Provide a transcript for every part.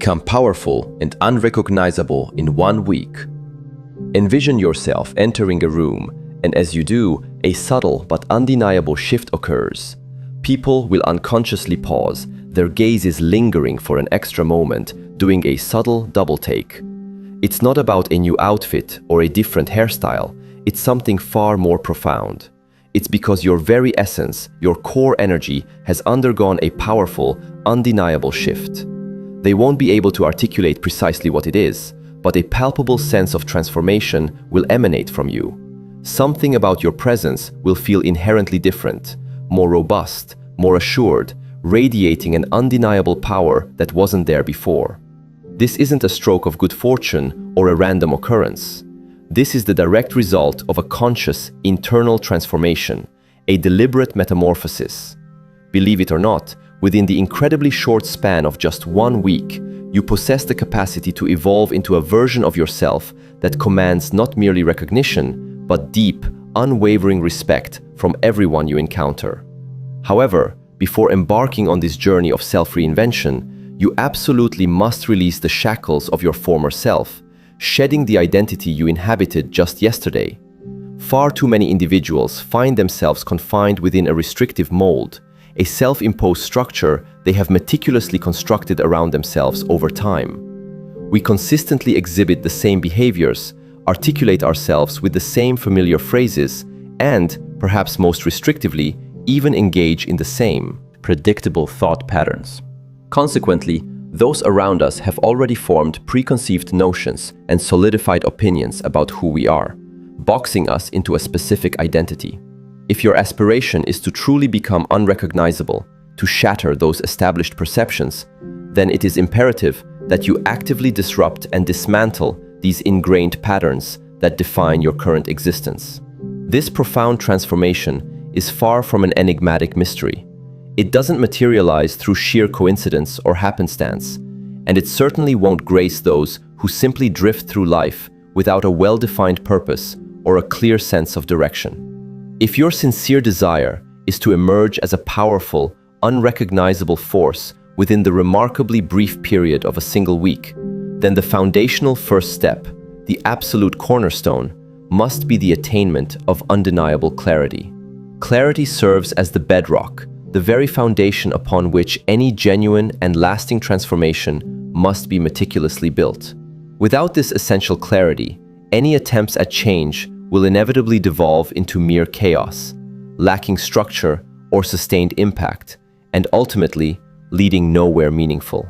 Become powerful and unrecognizable in 1 week. Envision yourself entering a room, and as you do, a subtle but undeniable shift occurs. People will unconsciously pause, their gaze is lingering for an extra moment, doing a subtle double take. It's not about a new outfit or a different hairstyle, it's something far more profound. It's because your very essence, your core energy, has undergone a powerful, undeniable shift. They won't be able to articulate precisely what it is, but a palpable sense of transformation will emanate from you. Something about your presence will feel inherently different, more robust, more assured, radiating an undeniable power that wasn't there before. This isn't a stroke of good fortune or a random occurrence. This is the direct result of a conscious, internal transformation, a deliberate metamorphosis. Believe it or not, within the incredibly short span of just 1 week, you possess the capacity to evolve into a version of yourself that commands not merely recognition, but deep, unwavering respect from everyone you encounter. However, before embarking on this journey of self-reinvention, you absolutely must release the shackles of your former self, shedding the identity you inhabited just yesterday. Far too many individuals find themselves confined within a restrictive mold, a self-imposed structure they have meticulously constructed around themselves over time. We consistently exhibit the same behaviors, articulate ourselves with the same familiar phrases, and, perhaps most restrictively, even engage in the same predictable thought patterns. Consequently, those around us have already formed preconceived notions and solidified opinions about who we are, boxing us into a specific identity. If your aspiration is to truly become unrecognizable, to shatter those established perceptions, then it is imperative that you actively disrupt and dismantle these ingrained patterns that define your current existence. This profound transformation is far from an enigmatic mystery. It doesn't materialize through sheer coincidence or happenstance, and it certainly won't grace those who simply drift through life without a well-defined purpose or a clear sense of direction. If your sincere desire is to emerge as a powerful, unrecognizable force within the remarkably brief period of a single week, then the foundational first step, the absolute cornerstone, must be the attainment of undeniable clarity. Clarity serves as the bedrock, the very foundation upon which any genuine and lasting transformation must be meticulously built. Without this essential clarity, any attempts at change will inevitably devolve into mere chaos, lacking structure or sustained impact, and ultimately leading nowhere meaningful.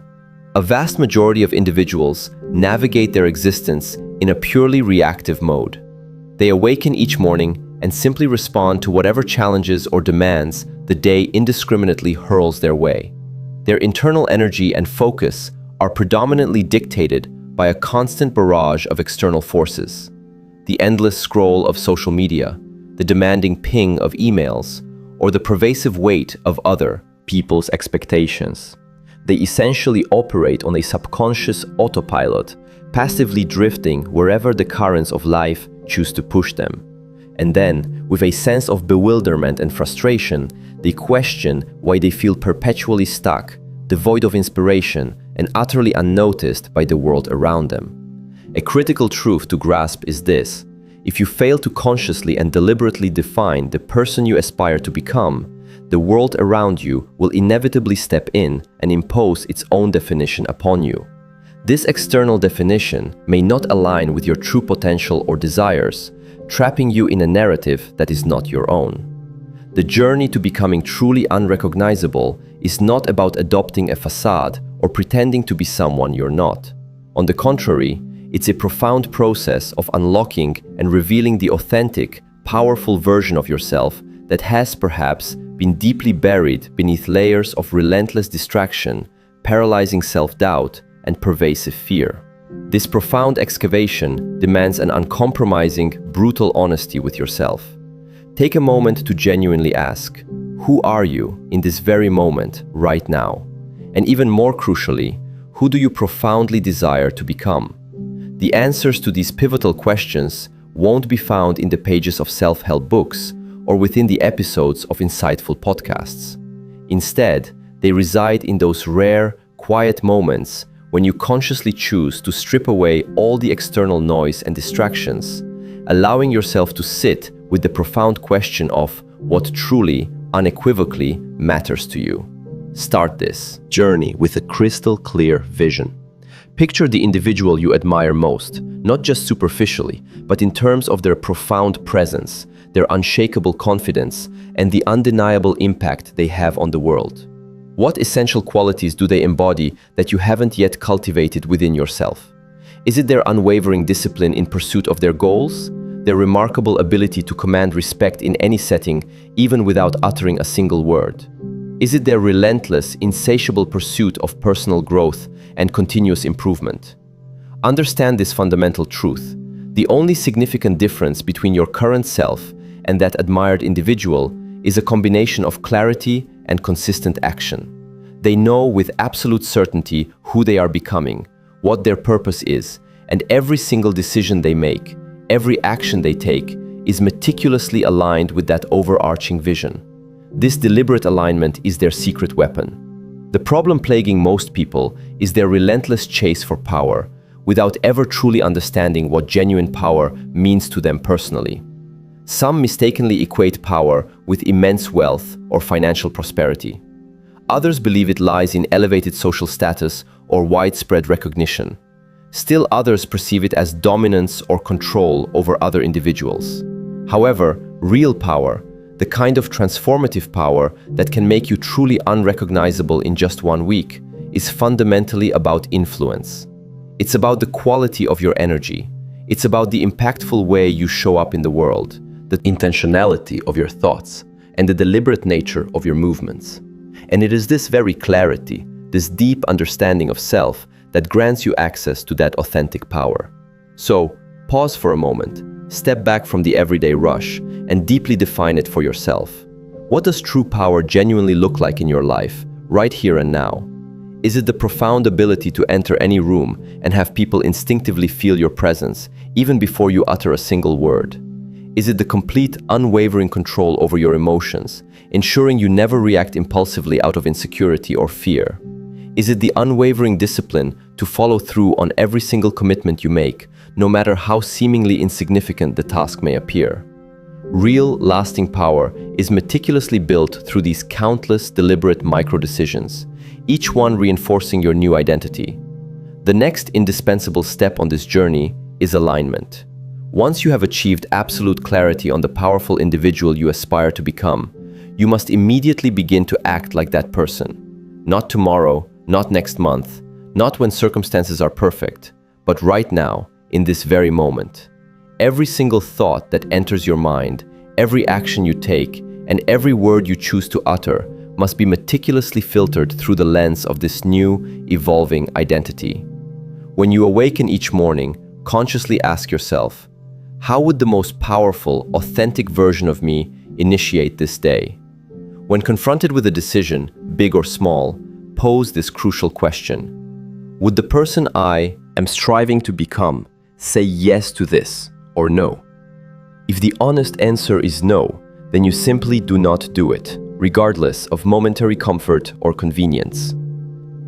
A vast majority of individuals navigate their existence in a purely reactive mode. They awaken each morning and simply respond to whatever challenges or demands the day indiscriminately hurls their way. Their internal energy and focus are predominantly dictated by a constant barrage of external forces. The endless scroll of social media, the demanding ping of emails, or the pervasive weight of other people's expectations. They essentially operate on a subconscious autopilot, passively drifting wherever the currents of life choose to push them. And then, with a sense of bewilderment and frustration, they question why they feel perpetually stuck, devoid of inspiration, and utterly unnoticed by the world around them. A critical truth to grasp is this: if you fail to consciously and deliberately define the person you aspire to become, the world around you will inevitably step in and impose its own definition upon you. This external definition may not align with your true potential or desires, trapping you in a narrative that is not your own. The journey to becoming truly unrecognizable is not about adopting a facade or pretending to be someone you're not. On the contrary, it's a profound process of unlocking and revealing the authentic, powerful version of yourself that has perhaps been deeply buried beneath layers of relentless distraction, paralyzing self-doubt, and pervasive fear. This profound excavation demands an uncompromising, brutal honesty with yourself. Take a moment to genuinely ask, who are you in this very moment, right now? And even more crucially, who do you profoundly desire to become? The answers to these pivotal questions won't be found in the pages of self-help books or within the episodes of insightful podcasts. Instead, they reside in those rare, quiet moments when you consciously choose to strip away all the external noise and distractions, allowing yourself to sit with the profound question of what truly, unequivocally matters to you. Start this journey with a crystal clear vision. Picture the individual you admire most, not just superficially, but in terms of their profound presence, their unshakable confidence, and the undeniable impact they have on the world. What essential qualities do they embody that you haven't yet cultivated within yourself? Is it their unwavering discipline in pursuit of their goals? Their remarkable ability to command respect in any setting, even without uttering a single word? Is it their relentless, insatiable pursuit of personal growth and continuous improvement? Understand this fundamental truth. The only significant difference between your current self and that admired individual is a combination of clarity and consistent action. They know with absolute certainty who they are becoming, what their purpose is, and every single decision they make, every action they take, is meticulously aligned with that overarching vision. This deliberate alignment is their secret weapon. The problem plaguing most people is their relentless chase for power, without ever truly understanding what genuine power means to them personally. Some mistakenly equate power with immense wealth or financial prosperity. Others believe it lies in elevated social status or widespread recognition. Still others perceive it as dominance or control over other individuals. However, real power, the kind of transformative power that can make you truly unrecognizable in just 1 week, is fundamentally about influence. It's about the quality of your energy. It's about the impactful way you show up in the world, the intentionality of your thoughts, and the deliberate nature of your movements. And it is this very clarity, this deep understanding of self, that grants you access to that authentic power. So, pause for a moment, step back from the everyday rush, and deeply define it for yourself. What does true power genuinely look like in your life, right here and now? Is it the profound ability to enter any room and have people instinctively feel your presence, even before you utter a single word? Is it the complete, unwavering control over your emotions, ensuring you never react impulsively out of insecurity or fear? Is it the unwavering discipline to follow through on every single commitment you make, no matter how seemingly insignificant the task may appear? Real, lasting power is meticulously built through these countless, deliberate micro-decisions, each one reinforcing your new identity. The next indispensable step on this journey is alignment. Once you have achieved absolute clarity on the powerful individual you aspire to become, you must immediately begin to act like that person. Not tomorrow, not next month, not when circumstances are perfect, but right now, in this very moment. Every single thought that enters your mind, every action you take, and every word you choose to utter must be meticulously filtered through the lens of this new, evolving identity. When you awaken each morning, consciously ask yourself, how would the most powerful, authentic version of me initiate this day? When confronted with a decision, big or small, pose this crucial question. Would the person I am striving to become say yes to this or no? If the honest answer is no, then you simply do not do it, regardless of momentary comfort or convenience.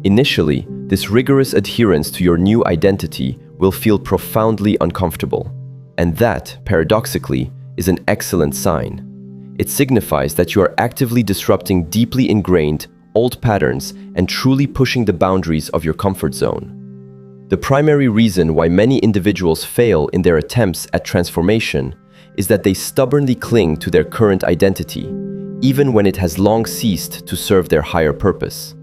Initially, this rigorous adherence to your new identity will feel profoundly uncomfortable. And that, paradoxically, is an excellent sign. It signifies that you are actively disrupting deeply ingrained, old patterns and truly pushing the boundaries of your comfort zone. The primary reason why many individuals fail in their attempts at transformation is that they stubbornly cling to their current identity, even when it has long ceased to serve their higher purpose.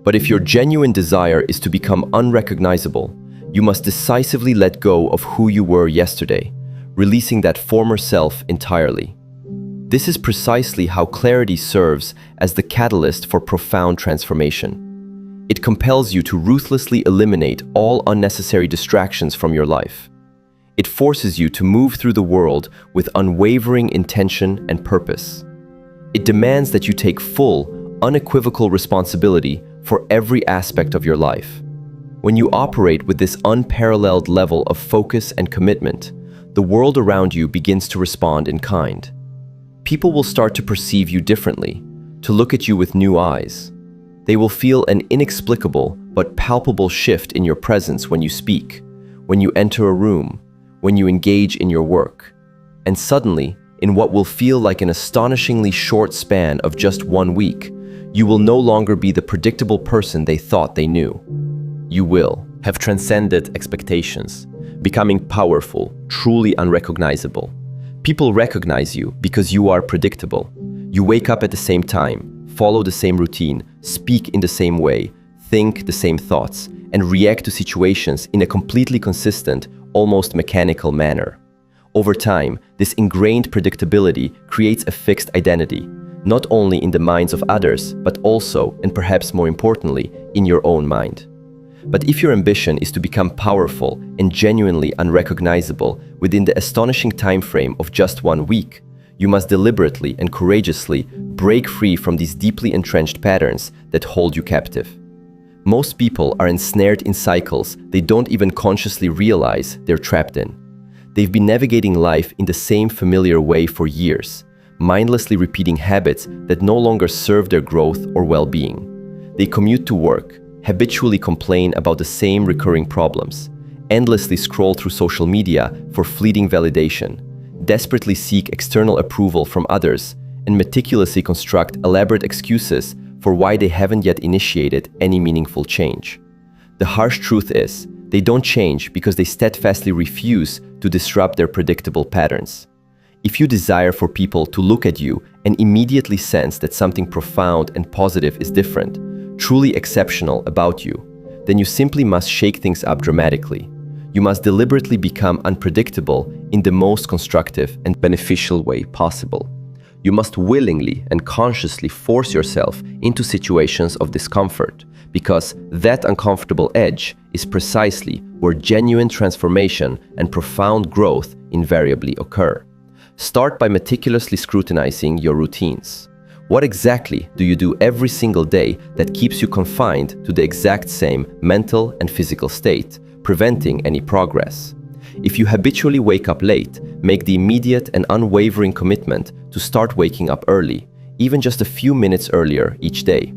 But if your genuine desire is to become unrecognizable, you must decisively let go of who you were yesterday, releasing that former self entirely. This is precisely how clarity serves as the catalyst for profound transformation. It compels you to ruthlessly eliminate all unnecessary distractions from your life. It forces you to move through the world with unwavering intention and purpose. It demands that you take full, unequivocal responsibility for every aspect of your life. When you operate with this unparalleled level of focus and commitment, the world around you begins to respond in kind. People will start to perceive you differently, to look at you with new eyes. They will feel an inexplicable but palpable shift in your presence when you speak, when you enter a room, when you engage in your work. And suddenly, in what will feel like an astonishingly short span of just 1 week, you will no longer be the predictable person they thought they knew. You will have transcended expectations, becoming powerful, truly unrecognizable. People recognize you because you are predictable. You wake up at the same time, follow the same routine, speak in the same way, think the same thoughts, and react to situations in a completely consistent, almost mechanical manner. Over time, this ingrained predictability creates a fixed identity, not only in the minds of others, but also, and perhaps more importantly, in your own mind. But if your ambition is to become powerful and genuinely unrecognizable within the astonishing time frame of just 1 week, you must deliberately and courageously break free from these deeply entrenched patterns that hold you captive. Most people are ensnared in cycles they don't even consciously realize they're trapped in. They've been navigating life in the same familiar way for years, mindlessly repeating habits that no longer serve their growth or well-being. They commute to work, habitually complain about the same recurring problems, endlessly scroll through social media for fleeting validation, desperately seek external approval from others, and meticulously construct elaborate excuses for why they haven't yet initiated any meaningful change. The harsh truth is, they don't change because they steadfastly refuse to disrupt their predictable patterns. If you desire for people to look at you and immediately sense that something profound and positive is different, truly exceptional about you, then you simply must shake things up dramatically. You must deliberately become unpredictable in the most constructive and beneficial way possible. You must willingly and consciously force yourself into situations of discomfort, because that uncomfortable edge is precisely where genuine transformation and profound growth invariably occur. Start by meticulously scrutinizing your routines. What exactly do you do every single day that keeps you confined to the exact same mental and physical state, preventing any progress? If you habitually wake up late, make the immediate and unwavering commitment to start waking up early, even just a few minutes earlier each day.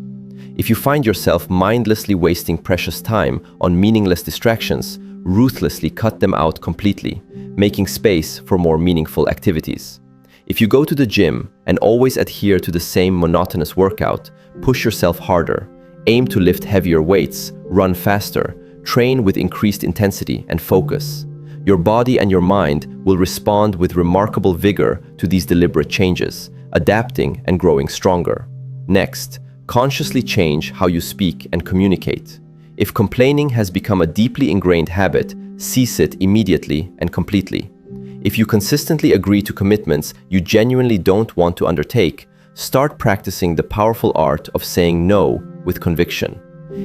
If you find yourself mindlessly wasting precious time on meaningless distractions, ruthlessly cut them out completely, making space for more meaningful activities. If you go to the gym and always adhere to the same monotonous workout, push yourself harder, aim to lift heavier weights, run faster, train with increased intensity and focus. Your body and your mind will respond with remarkable vigor to these deliberate changes, adapting and growing stronger. Next, consciously change how you speak and communicate. If complaining has become a deeply ingrained habit, cease it immediately and completely. If you consistently agree to commitments you genuinely don't want to undertake, start practicing the powerful art of saying no with conviction.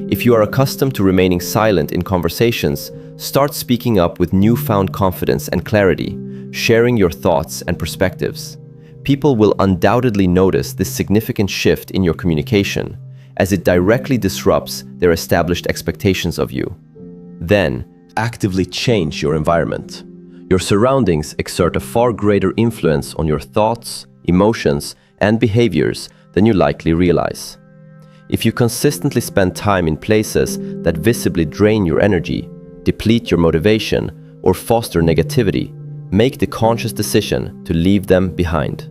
If you are accustomed to remaining silent in conversations, start speaking up with newfound confidence and clarity, sharing your thoughts and perspectives. People will undoubtedly notice this significant shift in your communication, as it directly disrupts their established expectations of you. Then, actively change your environment. Your surroundings exert a far greater influence on your thoughts, emotions, and behaviors than you likely realize. If you consistently spend time in places that visibly drain your energy, deplete your motivation, or foster negativity, make the conscious decision to leave them behind.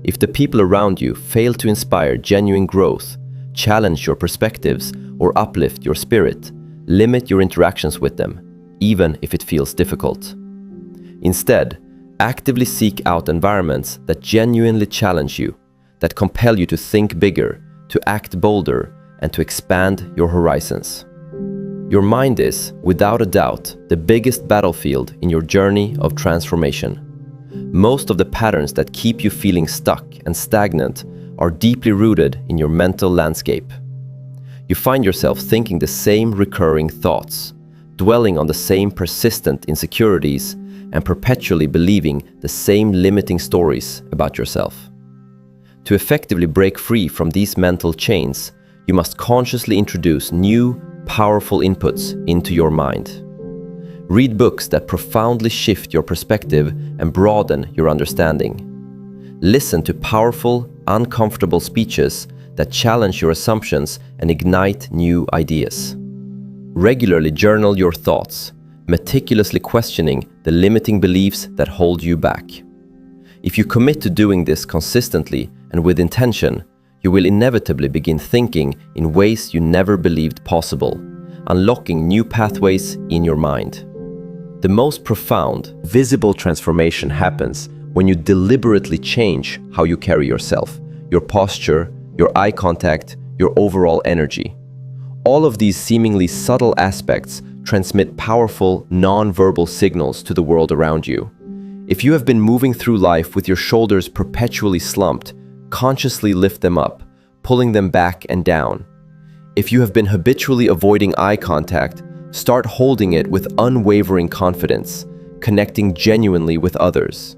If the people around you fail to inspire genuine growth, challenge your perspectives, or uplift your spirit, limit your interactions with them, even if it feels difficult. Instead, actively seek out environments that genuinely challenge you, that compel you to think bigger, to act bolder, and to expand your horizons. Your mind is, without a doubt, the biggest battlefield in your journey of transformation. Most of the patterns that keep you feeling stuck and stagnant are deeply rooted in your mental landscape. You find yourself thinking the same recurring thoughts, dwelling on the same persistent insecurities, and perpetually believing the same limiting stories about yourself. To effectively break free from these mental chains, you must consciously introduce new, powerful inputs into your mind. Read books that profoundly shift your perspective and broaden your understanding. Listen to powerful, uncomfortable speeches that challenge your assumptions and ignite new ideas. Regularly journal your thoughts, meticulously questioning the limiting beliefs that hold you back. If you commit to doing this consistently and with intention, you will inevitably begin thinking in ways you never believed possible, unlocking new pathways in your mind. The most profound, visible transformation happens when you deliberately change how you carry yourself, your posture, your eye contact, your overall energy. All of these seemingly subtle aspects transmit powerful, non-verbal signals to the world around you. If you have been moving through life with your shoulders perpetually slumped, consciously lift them up, pulling them back and down. If you have been habitually avoiding eye contact, start holding it with unwavering confidence, connecting genuinely with others.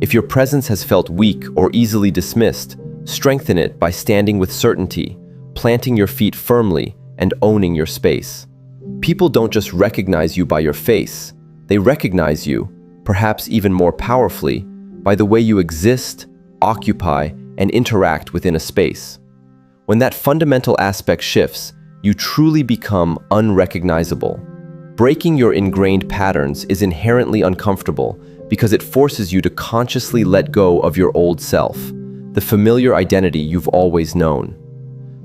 If your presence has felt weak or easily dismissed, strengthen it by standing with certainty, planting your feet firmly, and owning your space. People don't just recognize you by your face, they recognize you, perhaps even more powerfully, by the way you exist, occupy, and interact within a space. When that fundamental aspect shifts, you truly become unrecognizable. Breaking your ingrained patterns is inherently uncomfortable because it forces you to consciously let go of your old self, the familiar identity you've always known.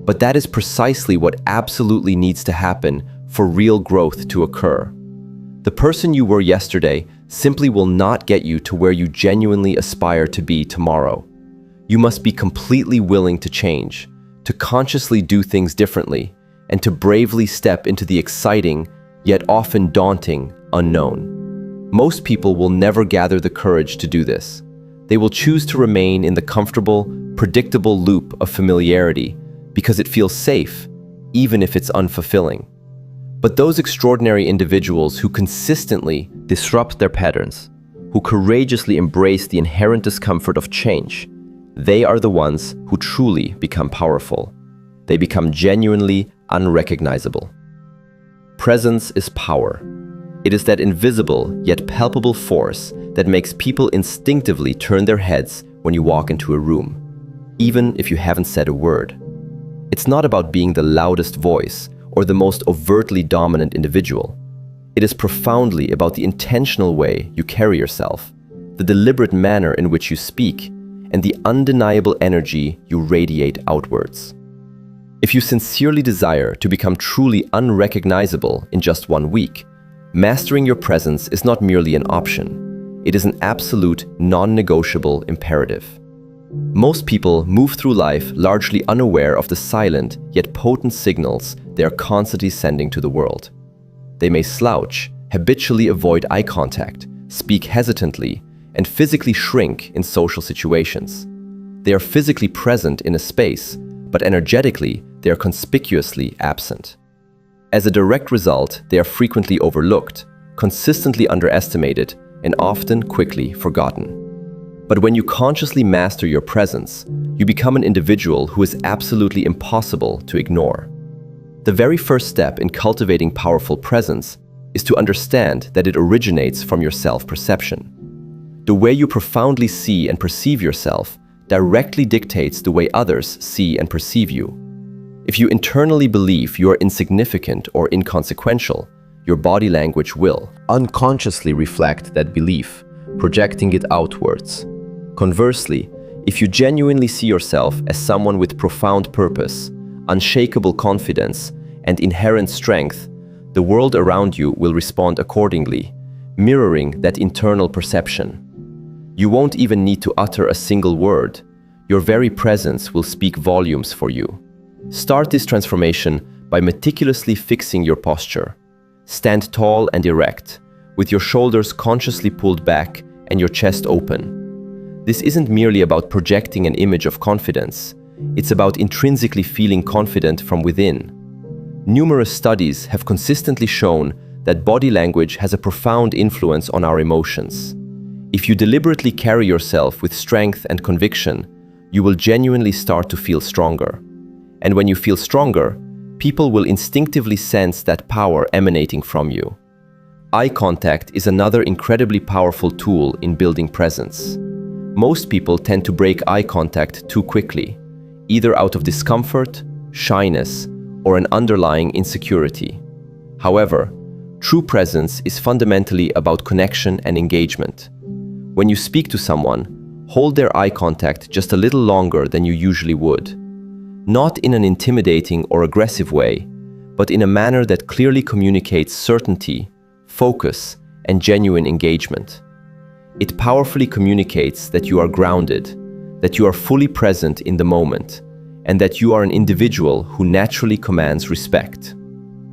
But that is precisely what absolutely needs to happen for real growth to occur. The person you were yesterday simply will not get you to where you genuinely aspire to be tomorrow. You must be completely willing to change, to consciously do things differently, and to bravely step into the exciting, yet often daunting, unknown. Most people will never gather the courage to do this. They will choose to remain in the comfortable, predictable loop of familiarity because it feels safe, even if it's unfulfilling. But those extraordinary individuals who consistently disrupt their patterns, who courageously embrace the inherent discomfort of change, they are the ones who truly become powerful. They become genuinely unrecognizable. Presence is power. It is that invisible yet palpable force that makes people instinctively turn their heads when you walk into a room, even if you haven't said a word. It's not about being the loudest voice or the most overtly dominant individual. It is profoundly about the intentional way you carry yourself, the deliberate manner in which you speak, and the undeniable energy you radiate outwards. If you sincerely desire to become truly unrecognizable in just 1 week, mastering your presence is not merely an option. It is an absolute, non-negotiable imperative. Most people move through life largely unaware of the silent yet potent signals they are constantly sending to the world. They may slouch, habitually avoid eye contact, speak hesitantly, and physically shrink in social situations. They are physically present in a space, but energetically, they are conspicuously absent. As a direct result, they are frequently overlooked, consistently underestimated, and often quickly forgotten. But when you consciously master your presence, you become an individual who is absolutely impossible to ignore. The very first step in cultivating powerful presence is to understand that it originates from your self-perception. The way you profoundly see and perceive yourself directly dictates the way others see and perceive you. If you internally believe you are insignificant or inconsequential, your body language will unconsciously reflect that belief, projecting it outwards. Conversely, if you genuinely see yourself as someone with profound purpose, unshakable confidence, and inherent strength, the world around you will respond accordingly, mirroring that internal perception. You won't even need to utter a single word. Your very presence will speak volumes for you. Start this transformation by meticulously fixing your posture. Stand tall and erect, with your shoulders consciously pulled back and your chest open. This isn't merely about projecting an image of confidence. It's about intrinsically feeling confident from within. Numerous studies have consistently shown that body language has a profound influence on our emotions. If you deliberately carry yourself with strength and conviction, you will genuinely start to feel stronger. And when you feel stronger, people will instinctively sense that power emanating from you. Eye contact is another incredibly powerful tool in building presence. Most people tend to break eye contact too quickly, either out of discomfort, shyness, or an underlying insecurity. However, true presence is fundamentally about connection and engagement. When you speak to someone, hold their eye contact just a little longer than you usually would. Not in an intimidating or aggressive way, but in a manner that clearly communicates certainty, focus, and genuine engagement. It powerfully communicates that you are grounded, that you are fully present in the moment, and that you are an individual who naturally commands respect.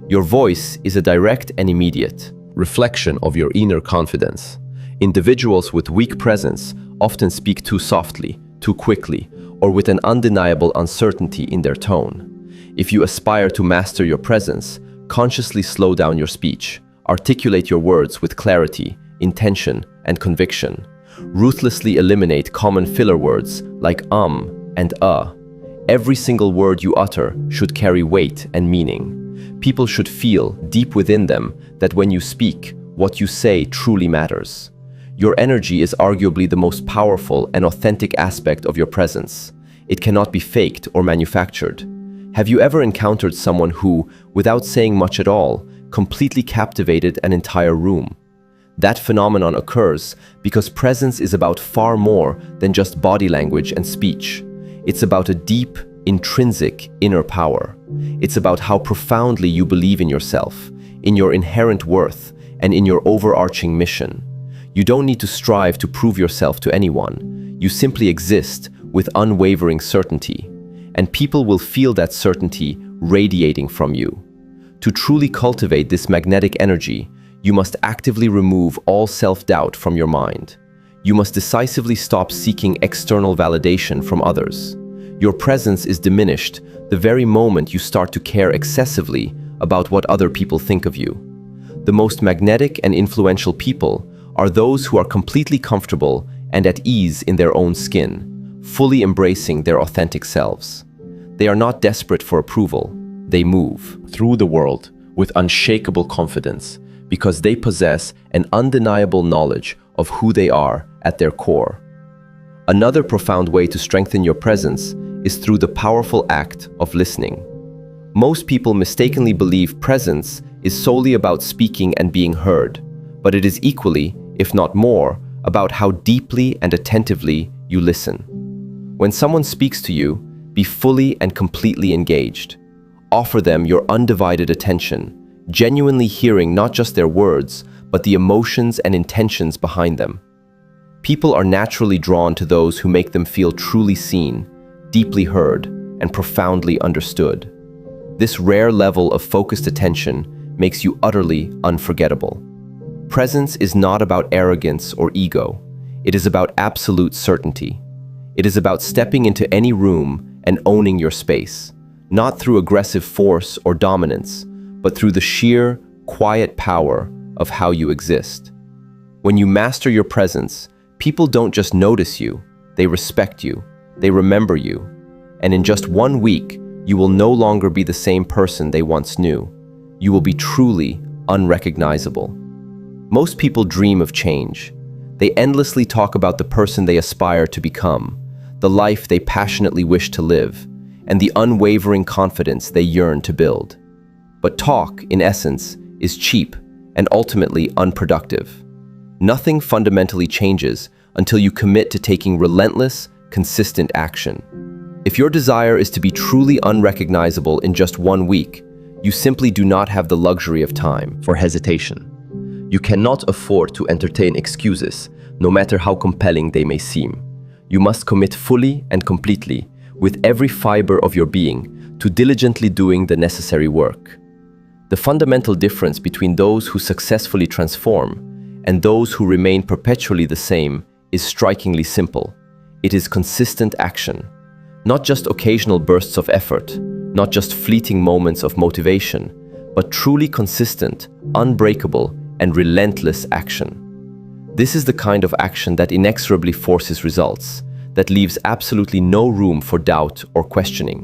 Your voice is a direct and immediate reflection of your inner confidence. Individuals with weak presence often speak too softly, too quickly, or with an undeniable uncertainty in their tone. If you aspire to master your presence, consciously slow down your speech, articulate your words with clarity, intention, and conviction. Ruthlessly eliminate common filler words like and Every single word you utter should carry weight and meaning. People should feel deep within them that when you speak, what you say truly matters. Your energy is arguably the most powerful and authentic aspect of your presence. It cannot be faked or manufactured. Have you ever encountered someone who, without saying much at all, completely captivated an entire room? That phenomenon occurs because presence is about far more than just body language and speech. It's about a deep, intrinsic inner power. It's about how profoundly you believe in yourself, in your inherent worth, and in your overarching mission. You don't need to strive to prove yourself to anyone. You simply exist with unwavering certainty, and people will feel that certainty radiating from you. To truly cultivate this magnetic energy, you must actively remove all self-doubt from your mind. You must decisively stop seeking external validation from others. Your presence is diminished the very moment you start to care excessively about what other people think of you. The most magnetic and influential people are those who are completely comfortable and at ease in their own skin, fully embracing their authentic selves. They are not desperate for approval. They move through the world with unshakable confidence because they possess an undeniable knowledge of who they are at their core. Another profound way to strengthen your presence is through the powerful act of listening. Most people mistakenly believe presence is solely about speaking and being heard, but it is equally, if not more, about how deeply and attentively you listen. When someone speaks to you, be fully and completely engaged. Offer them your undivided attention, genuinely hearing not just their words, but the emotions and intentions behind them. People are naturally drawn to those who make them feel truly seen, deeply heard, and profoundly understood. This rare level of focused attention makes you utterly unforgettable. Presence is not about arrogance or ego. It is about absolute certainty. It is about stepping into any room and owning your space, not through aggressive force or dominance, but through the sheer, quiet power of how you exist. When you master your presence, people don't just notice you, they respect you, they remember you, and in just 1 week, you will no longer be the same person they once knew. You will be truly unrecognizable. Most people dream of change. They endlessly talk about the person they aspire to become, the life they passionately wish to live, and the unwavering confidence they yearn to build. But talk, in essence, is cheap and ultimately unproductive. Nothing fundamentally changes until you commit to taking relentless, consistent action. If your desire is to be truly unrecognizable in just 1 week, you simply do not have the luxury of time for hesitation. You cannot afford to entertain excuses, no matter how compelling they may seem. You must commit fully and completely, with every fiber of your being, to diligently doing the necessary work. The fundamental difference between those who successfully transform and those who remain perpetually the same is strikingly simple. It is consistent action. Not just occasional bursts of effort, not just fleeting moments of motivation, but truly consistent, unbreakable, and relentless action. This is the kind of action that inexorably forces results, that leaves absolutely no room for doubt or questioning.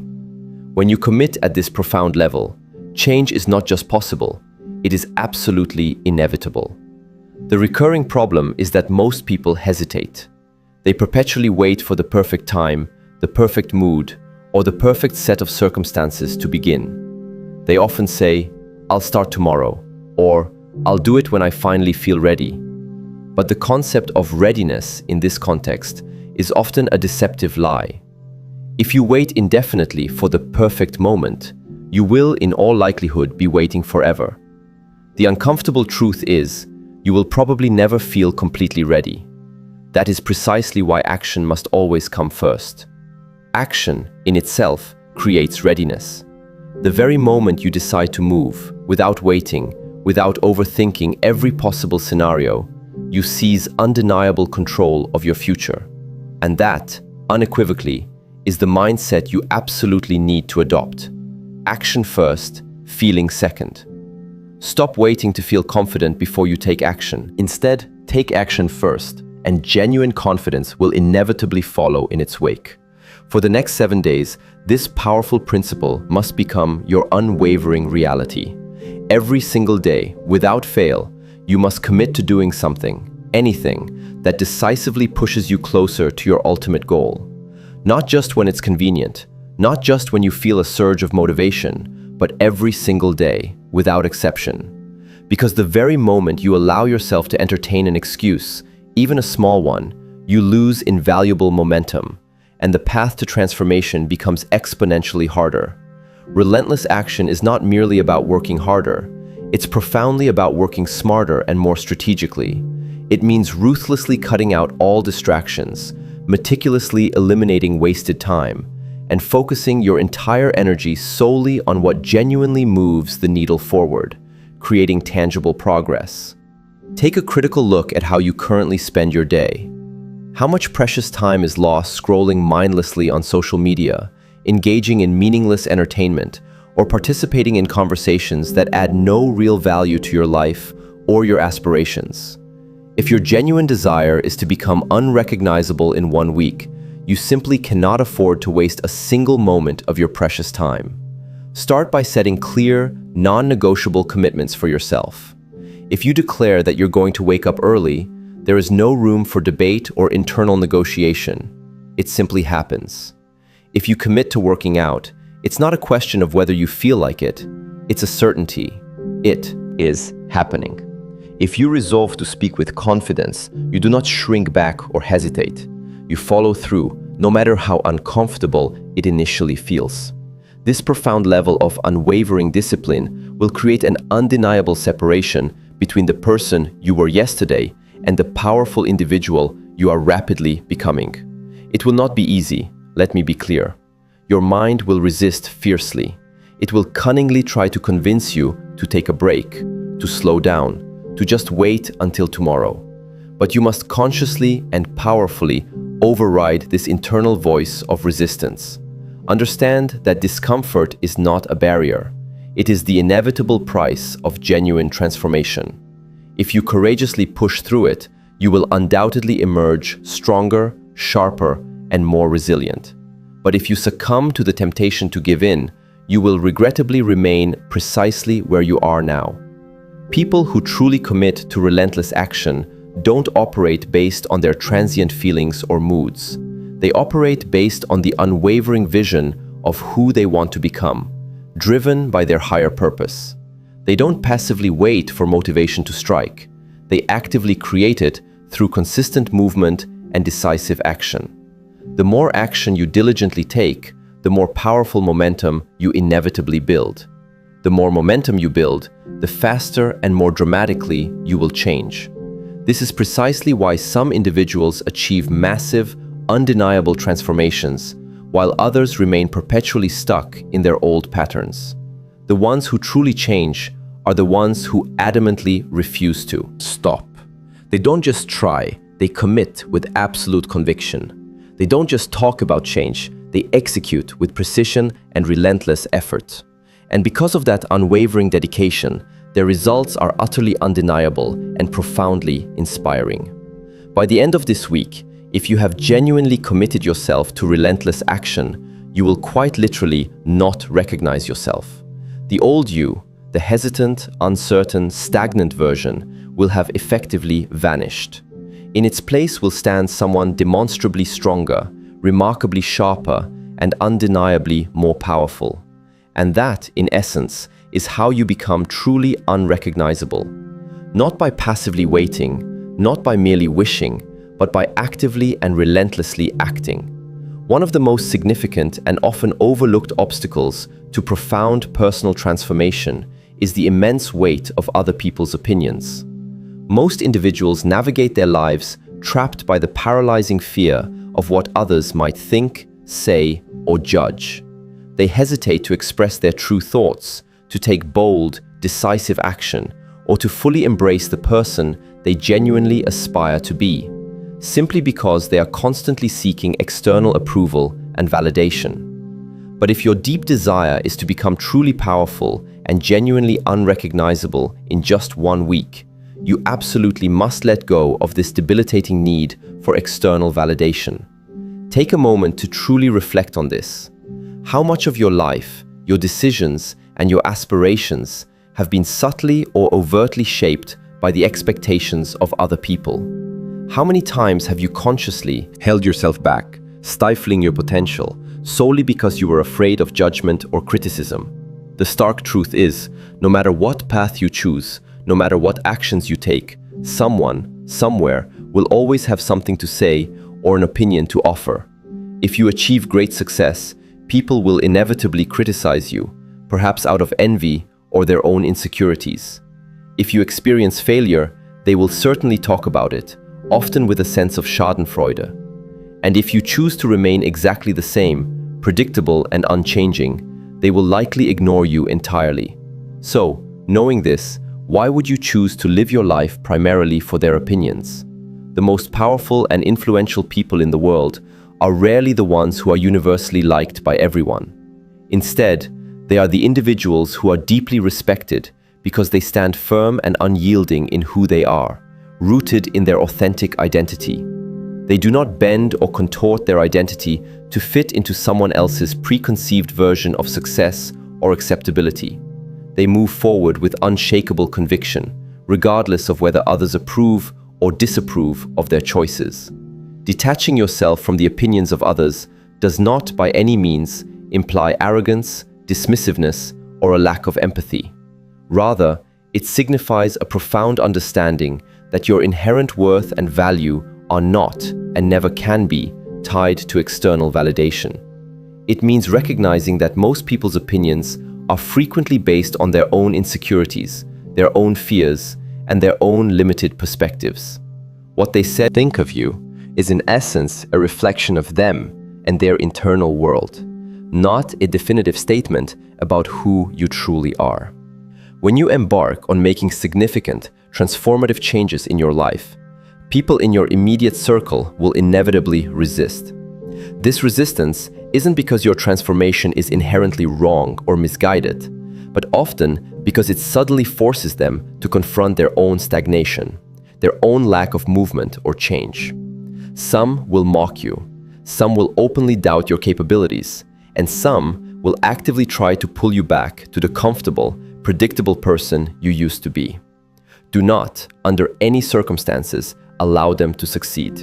When you commit at this profound level, change is not just possible, it is absolutely inevitable. The recurring problem is that most people hesitate. They perpetually wait for the perfect time, the perfect mood, or the perfect set of circumstances to begin. They often say, "I'll start tomorrow," or "I'll do it when I finally feel ready." But the concept of readiness in this context is often a deceptive lie. If you wait indefinitely for the perfect moment, you will in all likelihood be waiting forever. The uncomfortable truth is, you will probably never feel completely ready. That is precisely why action must always come first. Action, in itself, creates readiness. The very moment you decide to move, without waiting, without overthinking every possible scenario, you seize undeniable control of your future. And that, unequivocally, is the mindset you absolutely need to adopt. Action first, feeling second. Stop waiting to feel confident before you take action. Instead, take action first, and genuine confidence will inevitably follow in its wake. For the next 7 days, this powerful principle must become your unwavering reality. Every single day, without fail, you must commit to doing something, anything, that decisively pushes you closer to your ultimate goal. Not just when it's convenient, not just when you feel a surge of motivation, but every single day, without exception. Because the very moment you allow yourself to entertain an excuse, even a small one, you lose invaluable momentum, and the path to transformation becomes exponentially harder. Relentless action is not merely about working harder, it's profoundly about working smarter and more strategically. It means ruthlessly cutting out all distractions, meticulously eliminating wasted time, and focusing your entire energy solely on what genuinely moves the needle forward, creating tangible progress. Take a critical look at how you currently spend your day. How much precious time is lost scrolling mindlessly on social media, engaging in meaningless entertainment, or participating in conversations that add no real value to your life or your aspirations? If your genuine desire is to become unrecognizable in 1 week, you simply cannot afford to waste a single moment of your precious time. Start by setting clear, non-negotiable commitments for yourself. If you declare that you're going to wake up early, there is no room for debate or internal negotiation. It simply happens. If you commit to working out, it's not a question of whether you feel like it, it's a certainty. It is happening. If you resolve to speak with confidence, you do not shrink back or hesitate. You follow through, no matter how uncomfortable it initially feels. This profound level of unwavering discipline will create an undeniable separation between the person you were yesterday and the powerful individual you are rapidly becoming. It will not be easy, let me be clear. Your mind will resist fiercely. It will cunningly try to convince you to take a break, to slow down, to just wait until tomorrow. But you must consciously and powerfully override this internal voice of resistance. Understand that discomfort is not a barrier. It is the inevitable price of genuine transformation. If you courageously push through it, you will undoubtedly emerge stronger, sharper, and more resilient. But if you succumb to the temptation to give in, you will regrettably remain precisely where you are now. People who truly commit to relentless action don't operate based on their transient feelings or moods. They operate based on the unwavering vision of who they want to become, driven by their higher purpose. They don't passively wait for motivation to strike. They actively create it through consistent movement and decisive action. The more action you diligently take, the more powerful momentum you inevitably build. The more momentum you build, the faster and more dramatically you will change. This is precisely why some individuals achieve massive, undeniable transformations, while others remain perpetually stuck in their old patterns. The ones who truly change are the ones who adamantly refuse to stop. They don't just try, they commit with absolute conviction. They don't just talk about change, they execute with precision and relentless effort. And because of that unwavering dedication, their results are utterly undeniable and profoundly inspiring. By the end of this week, if you have genuinely committed yourself to relentless action, you will quite literally not recognize yourself. The old you, the hesitant, uncertain, stagnant version, will have effectively vanished. In its place will stand someone demonstrably stronger, remarkably sharper, and undeniably more powerful. And that, in essence, is how you become truly unrecognizable. Not by passively waiting, not by merely wishing, but by actively and relentlessly acting. One of the most significant and often overlooked obstacles to profound personal transformation is the immense weight of other people's opinions. Most individuals navigate their lives trapped by the paralyzing fear of what others might think, say, or judge. They hesitate to express their true thoughts, to take bold, decisive action, or to fully embrace the person they genuinely aspire to be, simply because they are constantly seeking external approval and validation. But if your deep desire is to become truly powerful and genuinely unrecognizable in just 1 week, you absolutely must let go of this debilitating need for external validation. Take a moment to truly reflect on this. How much of your life, your decisions, and your aspirations have been subtly or overtly shaped by the expectations of other people? How many times have you consciously held yourself back, stifling your potential, solely because you were afraid of judgment or criticism? The stark truth is, no matter what path you choose, no matter what actions you take, someone, somewhere, will always have something to say or an opinion to offer. If you achieve great success, people will inevitably criticize you, perhaps out of envy or their own insecurities. If you experience failure, they will certainly talk about it, often with a sense of schadenfreude. And if you choose to remain exactly the same, predictable and unchanging, they will likely ignore you entirely. So, knowing this, why would you choose to live your life primarily for their opinions? The most powerful and influential people in the world are rarely the ones who are universally liked by everyone. Instead, they are the individuals who are deeply respected because they stand firm and unyielding in who they are, rooted in their authentic identity. They do not bend or contort their identity to fit into someone else's preconceived version of success or acceptability. They move forward with unshakable conviction, regardless of whether others approve or disapprove of their choices. Detaching yourself from the opinions of others does not by any means imply arrogance, dismissiveness, or a lack of empathy. Rather, it signifies a profound understanding that your inherent worth and value are not, and never can be, tied to external validation. It means recognizing that most people's opinions are frequently based on their own insecurities, their own fears, and their own limited perspectives. What they said think of you is in essence a reflection of them and their internal world, not a definitive statement about who you truly are. When you embark on making significant, transformative changes in your life, people in your immediate circle will inevitably resist. This resistance isn't because your transformation is inherently wrong or misguided, but often because it subtly forces them to confront their own stagnation, their own lack of movement or change. Some will mock you, some will openly doubt your capabilities, and some will actively try to pull you back to the comfortable, predictable person you used to be. Do not, under any circumstances, allow them to succeed.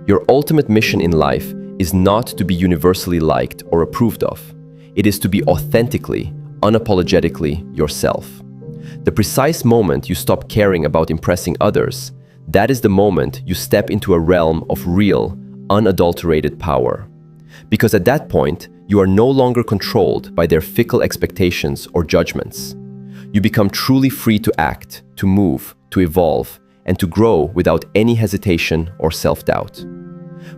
Your ultimate mission in life is not to be universally liked or approved of. It is to be authentically, unapologetically yourself. The precise moment you stop caring about impressing others, that is the moment you step into a realm of real, unadulterated power. Because at that point, you are no longer controlled by their fickle expectations or judgments. You become truly free to act, to move, to evolve, and to grow without any hesitation or self-doubt.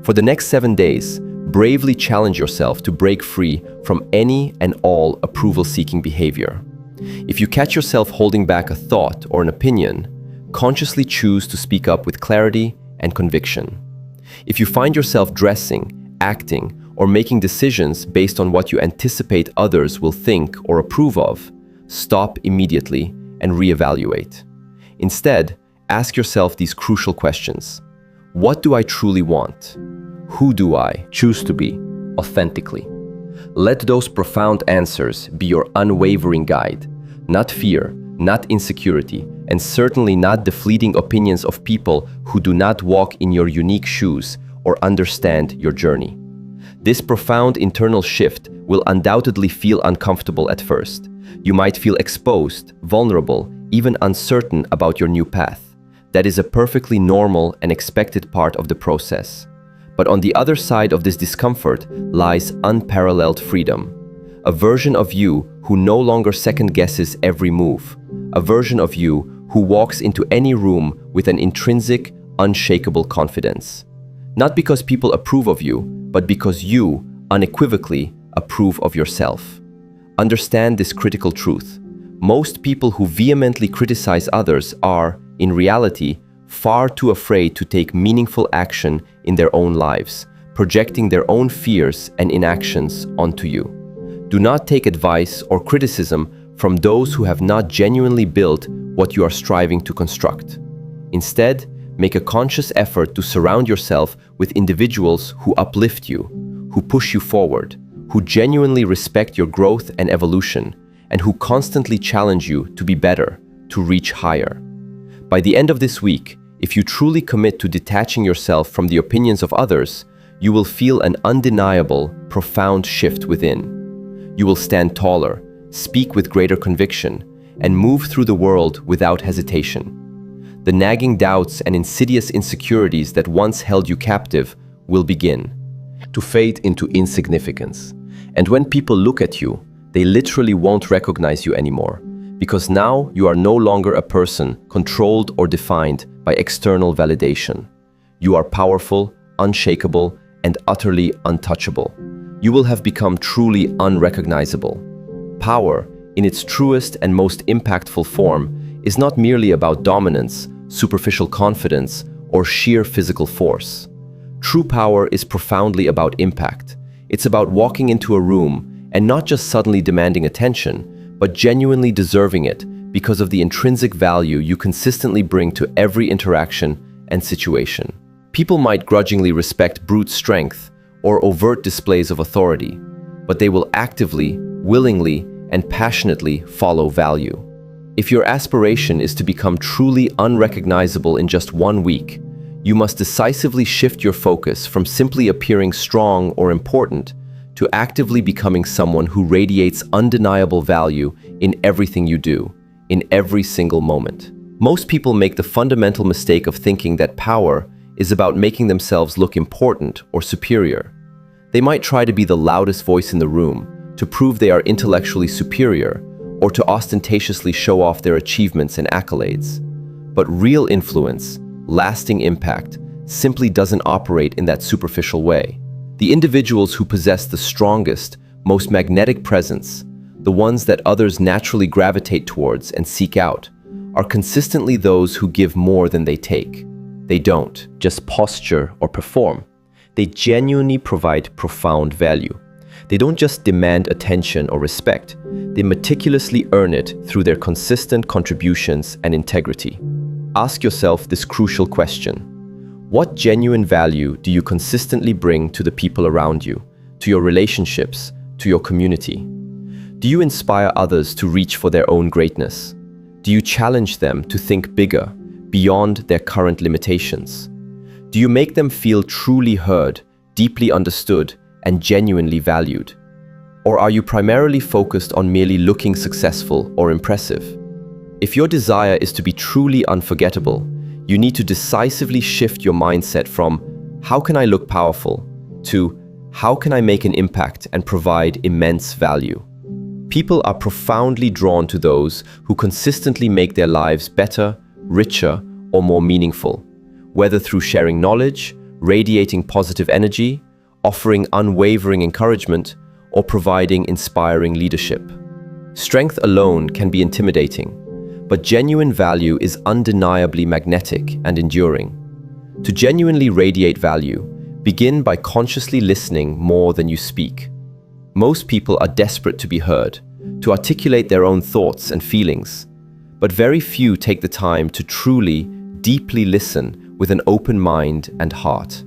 For the next 7 days, bravely challenge yourself to break free from any and all approval-seeking behavior. If you catch yourself holding back a thought or an opinion, consciously choose to speak up with clarity and conviction. If you find yourself dressing, acting, or making decisions based on what you anticipate others will think or approve of, stop immediately and reevaluate. Instead, ask yourself these crucial questions. What do I truly want? Who do I choose to be authentically? Let those profound answers be your unwavering guide, not fear, not insecurity, and certainly not the fleeting opinions of people who do not walk in your unique shoes or understand your journey. This profound internal shift will undoubtedly feel uncomfortable at first. You might feel exposed, vulnerable, even uncertain about your new path. That is a perfectly normal and expected part of the process. But on the other side of this discomfort lies unparalleled freedom. A version of you who no longer second-guesses every move. A version of you who walks into any room with an intrinsic, unshakable confidence. Not because people approve of you, but because you, unequivocally, approve of yourself. Understand this critical truth. Most people who vehemently criticize others are, in reality, far too afraid to take meaningful action in their own lives, projecting their own fears and inactions onto you. Do not take advice or criticism from those who have not genuinely built what you are striving to construct. Instead, make a conscious effort to surround yourself with individuals who uplift you, who push you forward, who genuinely respect your growth and evolution, and who constantly challenge you to be better, to reach higher. By the end of this week, if you truly commit to detaching yourself from the opinions of others, you will feel an undeniable, profound shift within. You will stand taller, speak with greater conviction, and move through the world without hesitation. The nagging doubts and insidious insecurities that once held you captive will begin to fade into insignificance. And when people look at you, they literally won't recognize you anymore, because now you are no longer a person controlled or defined by external validation. You are powerful, unshakable, and utterly untouchable. You will have become truly unrecognizable. Power, in its truest and most impactful form, is not merely about dominance, superficial confidence, or sheer physical force. True power is profoundly about impact. It's about walking into a room and not just suddenly demanding attention, but genuinely deserving it because of the intrinsic value you consistently bring to every interaction and situation. People might grudgingly respect brute strength or overt displays of authority, but they will actively, willingly, and passionately follow value. If your aspiration is to become truly unrecognizable in just 1 week, you must decisively shift your focus from simply appearing strong or important to actively becoming someone who radiates undeniable value in everything you do, in every single moment. Most people make the fundamental mistake of thinking that power is about making themselves look important or superior. They might try to be the loudest voice in the room, to prove they are intellectually superior, or to ostentatiously show off their achievements and accolades. But real influence, lasting impact, simply doesn't operate in that superficial way. The individuals who possess the strongest, most magnetic presence, the ones that others naturally gravitate towards and seek out, are consistently those who give more than they take. They don't just posture or perform. They genuinely provide profound value. They don't just demand attention or respect. They meticulously earn it through their consistent contributions and integrity. Ask yourself this crucial question. What genuine value do you consistently bring to the people around you, to your relationships, to your community? Do you inspire others to reach for their own greatness? Do you challenge them to think bigger, beyond their current limitations? Do you make them feel truly heard, deeply understood, and genuinely valued? Or are you primarily focused on merely looking successful or impressive? If your desire is to be truly unforgettable, you need to decisively shift your mindset from "how can I look powerful" to "how can I make an impact and provide immense value?" People are profoundly drawn to those who consistently make their lives better, richer, or more meaningful, whether through sharing knowledge, radiating positive energy, offering unwavering encouragement, or providing inspiring leadership. Strength alone can be intimidating, but genuine value is undeniably magnetic and enduring. To genuinely radiate value, begin by consciously listening more than you speak. Most people are desperate to be heard, to articulate their own thoughts and feelings, but very few take the time to truly, deeply listen with an open mind and heart.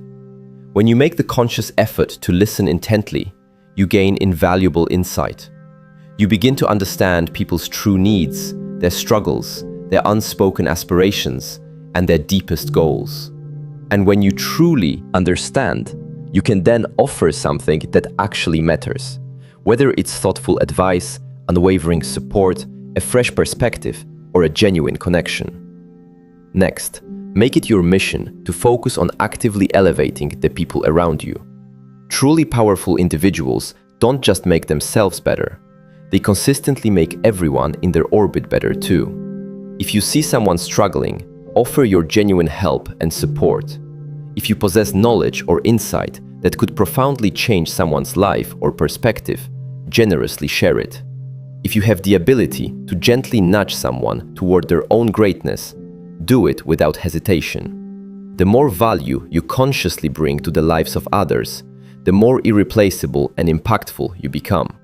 When you make the conscious effort to listen intently, you gain invaluable insight. You begin to understand people's true needs, their struggles, their unspoken aspirations, and their deepest goals. And when you truly understand, You can then offer something that actually matters, whether it's thoughtful advice, unwavering support, a fresh perspective, or a genuine connection. Next, make it your mission to focus on actively elevating the people around you. Truly powerful individuals don't just make themselves better, they consistently make everyone in their orbit better too. If you see someone struggling, offer your genuine help and support. If you possess knowledge or insight that could profoundly change someone's life or perspective, generously share it. If you have the ability to gently nudge someone toward their own greatness, do it without hesitation. The more value you consciously bring to the lives of others, the more irreplaceable and impactful you become.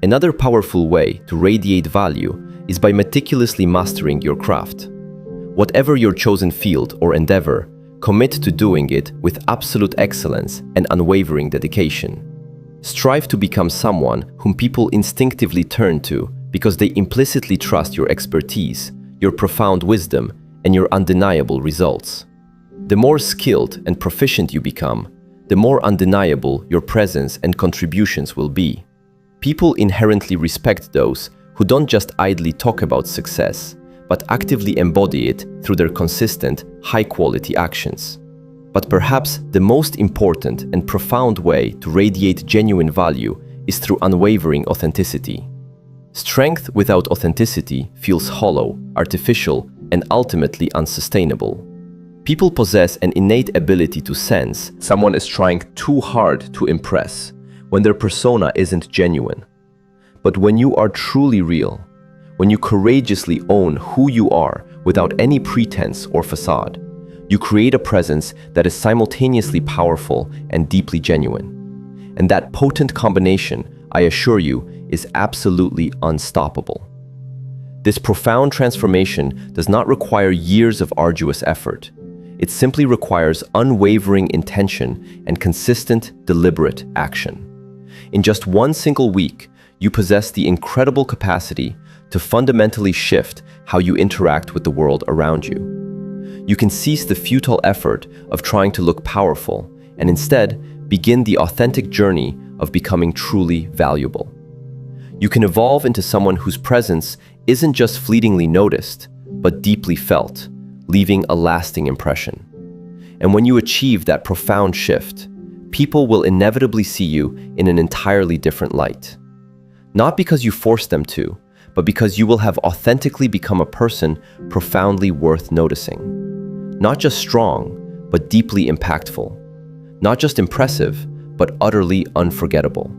Another powerful way to radiate value is by meticulously mastering your craft. Whatever your chosen field or endeavor, commit to doing it with absolute excellence and unwavering dedication. Strive to become someone whom people instinctively turn to because they implicitly trust your expertise, your profound wisdom, and your undeniable results. The more skilled and proficient you become, the more undeniable your presence and contributions will be. People inherently respect those who don't just idly talk about success, but actively embody it through their consistent, high-quality actions. But perhaps the most important and profound way to radiate genuine value is through unwavering authenticity. Strength without authenticity feels hollow, artificial, and ultimately unsustainable. People possess an innate ability to sense someone is trying too hard to impress when their persona isn't genuine. But when you are truly real, when you courageously own who you are without any pretense or facade, you create a presence that is simultaneously powerful and deeply genuine. And that potent combination, I assure you, is absolutely unstoppable. This profound transformation does not require years of arduous effort. It simply requires unwavering intention and consistent, deliberate action. In just one single week, you possess the incredible capacity to fundamentally shift how you interact with the world around you. You can cease the futile effort of trying to look powerful and instead begin the authentic journey of becoming truly valuable. You can evolve into someone whose presence isn't just fleetingly noticed, but deeply felt, leaving a lasting impression. And when you achieve that profound shift, people will inevitably see you in an entirely different light. Not because you forced them to, but because you will have authentically become a person profoundly worth noticing. Not just strong, but deeply impactful. Not just impressive, but utterly unforgettable.